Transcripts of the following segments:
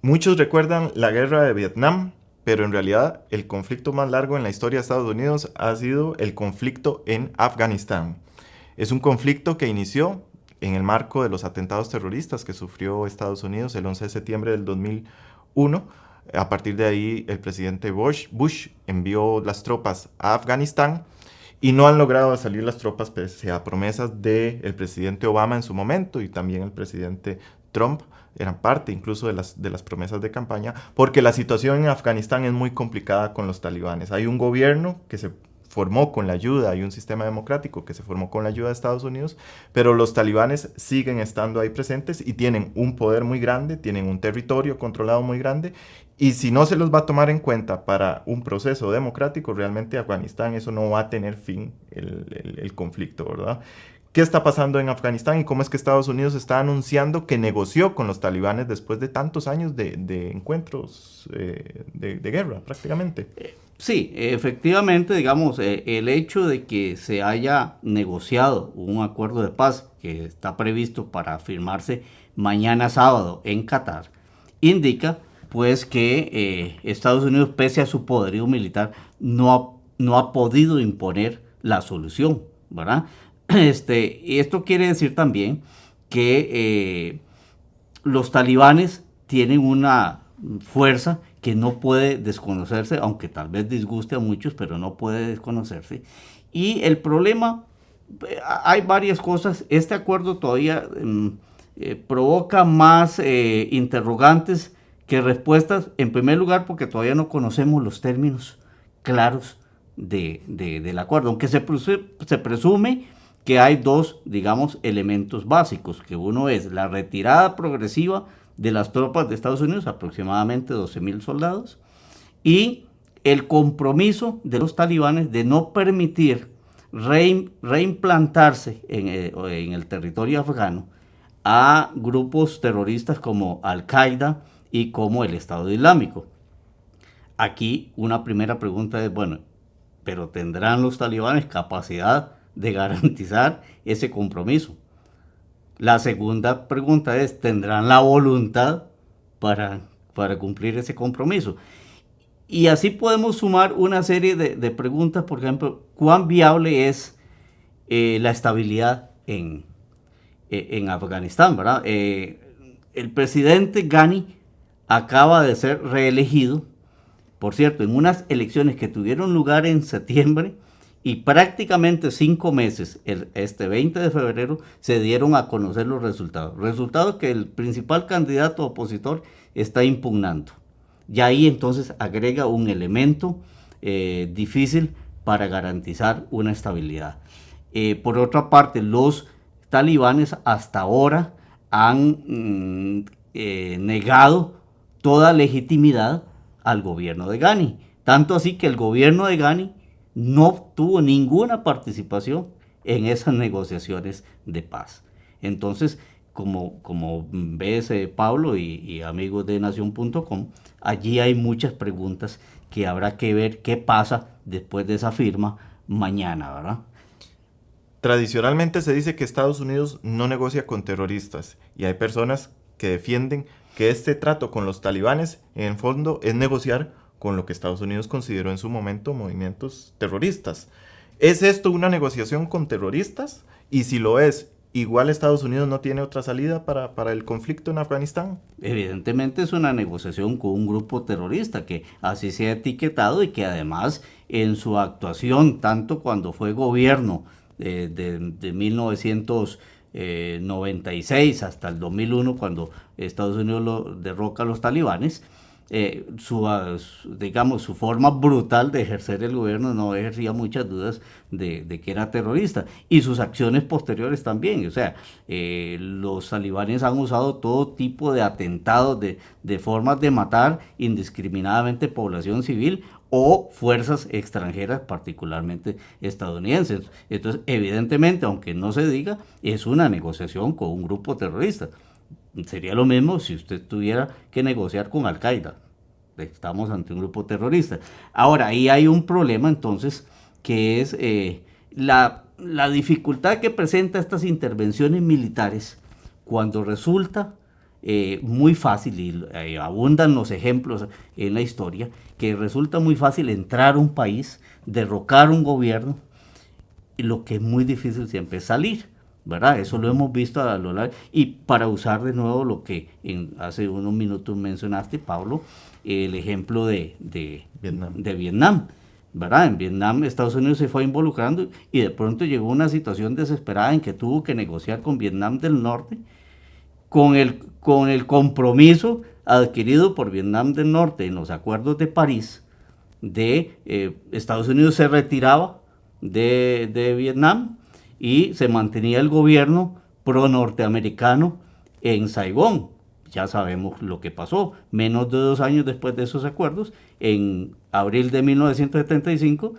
Muchos recuerdan la guerra de Vietnam, pero en realidad el conflicto más largo en la historia de Estados Unidos ha sido el conflicto en Afganistán. Es un conflicto que inició en el marco de los atentados terroristas que sufrió Estados Unidos el 11 de septiembre del 2001. A partir de ahí, el presidente Bush envió las tropas a Afganistán y no han logrado salir las tropas pese a promesas del presidente Obama en su momento y también el presidente Trump. Eran parte incluso de las promesas de campaña, porque la situación en Afganistán es muy complicada con los talibanes. Hay un gobierno que se formó con la ayuda, hay un sistema democrático que se formó con la ayuda de Estados Unidos, pero los talibanes siguen estando ahí presentes y tienen un poder muy grande, tienen un territorio controlado muy grande, y si no se los va a tomar en cuenta para un proceso democrático, realmente Afganistán eso no va a tener fin el conflicto, ¿verdad? ¿Qué está pasando en Afganistán y cómo es que Estados Unidos está anunciando que negoció con los talibanes después de tantos años de encuentros de guerra prácticamente? Sí, efectivamente, digamos, el hecho de que se haya negociado un acuerdo de paz que está previsto para firmarse mañana sábado en Qatar, indica pues que Estados Unidos, pese a su poderío militar, no ha podido imponer la solución, ¿verdad? Y esto quiere decir también que los talibanes tienen una fuerza que no puede desconocerse, aunque tal vez disguste a muchos, pero no puede desconocerse. Y el problema, hay varias cosas. Este acuerdo todavía provoca más interrogantes que respuestas. En primer lugar, porque todavía no conocemos los términos claros del acuerdo, aunque se presume que hay dos, digamos, elementos básicos, que uno es la retirada progresiva de las tropas de Estados Unidos, aproximadamente 12,000 soldados, y el compromiso de los talibanes de no permitir reimplantarse en el territorio afgano a grupos terroristas como Al-Qaeda y como el Estado Islámico. Aquí una primera pregunta es, bueno, pero ¿tendrán los talibanes capacidad de garantizar ese compromiso? La segunda pregunta es, ¿tendrán la voluntad para cumplir ese compromiso? Y así podemos sumar una serie de preguntas, por ejemplo, ¿cuán viable es la estabilidad en Afganistán, ¿verdad? El presidente Ghani acaba de ser reelegido, por cierto, en unas elecciones que tuvieron lugar en septiembre, y prácticamente 5 meses, este 20 de febrero, se dieron a conocer los resultados. Resultados que el principal candidato opositor está impugnando. Y ahí entonces agrega un elemento difícil para garantizar una estabilidad. Por otra parte, los talibanes hasta ahora han negado toda legitimidad al gobierno de Ghani. Tanto así que el gobierno de Ghani no tuvo ninguna participación en esas negociaciones de paz. Entonces, como ves, Pablo y amigos de Nación.com, allí hay muchas preguntas que habrá que ver qué pasa después de esa firma mañana, ¿verdad? Tradicionalmente se dice que Estados Unidos no negocia con terroristas y hay personas que defienden que este trato con los talibanes en el fondo es negociar con lo que Estados Unidos consideró en su momento movimientos terroristas. ¿Es esto una negociación con terroristas? Y si lo es, ¿igual Estados Unidos no tiene otra salida para el conflicto en Afganistán? Evidentemente es una negociación con un grupo terrorista que así se ha etiquetado y que además en su actuación, tanto cuando fue gobierno de 1996 hasta el 2001, cuando Estados Unidos lo derroca a los talibanes, digamos, su forma brutal de ejercer el gobierno no ejercía muchas dudas de que era terrorista, y sus acciones posteriores también. O sea, los talibanes han usado todo tipo de atentados, de formas de matar indiscriminadamente población civil o fuerzas extranjeras, particularmente estadounidenses. Entonces, evidentemente, aunque no se diga, es una negociación con un grupo terrorista. Sería lo mismo si usted tuviera que negociar con Al-Qaeda. Estamos ante un grupo terrorista. Ahora, ahí hay un problema entonces, que es la dificultad que presenta estas intervenciones militares cuando resulta muy fácil, y abundan los ejemplos en la historia, que resulta muy fácil entrar a un país, derrocar un gobierno, y lo que es muy difícil siempre es salir, ¿verdad? Eso lo hemos visto a lo largo. Y para usar de nuevo lo que hace unos minutos mencionaste, Pablo, el ejemplo de Vietnam. ¿Verdad? En Vietnam Estados Unidos se fue involucrando y de pronto llegó una situación desesperada en que tuvo que negociar con Vietnam del Norte con el compromiso adquirido por Vietnam del Norte en los acuerdos de París de Estados Unidos se retiraba de Vietnam y se mantenía el gobierno pro-norteamericano en Saigón. Ya sabemos lo que pasó. Menos de 2 años después de esos acuerdos, en abril de 1975,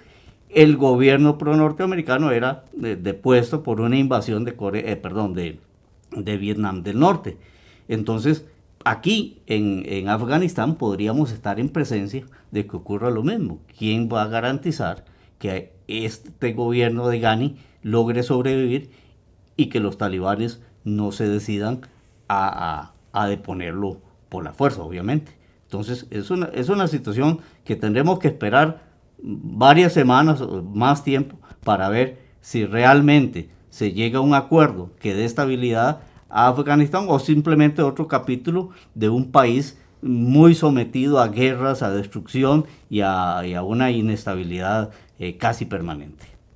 el gobierno pro-norteamericano era depuesto por una invasión de Vietnam del Norte. Entonces, aquí en Afganistán podríamos estar en presencia de que ocurra lo mismo. ¿Quién va a garantizar que este gobierno de Ghani logre sobrevivir y que los talibanes no se decidan a deponerlo por la fuerza, obviamente? Entonces, es una situación que tendremos que esperar varias semanas o más tiempo para ver si realmente se llega a un acuerdo que dé estabilidad a Afganistán o simplemente otro capítulo de un país muy sometido a guerras, a destrucción y a una inestabilidad casi permanente.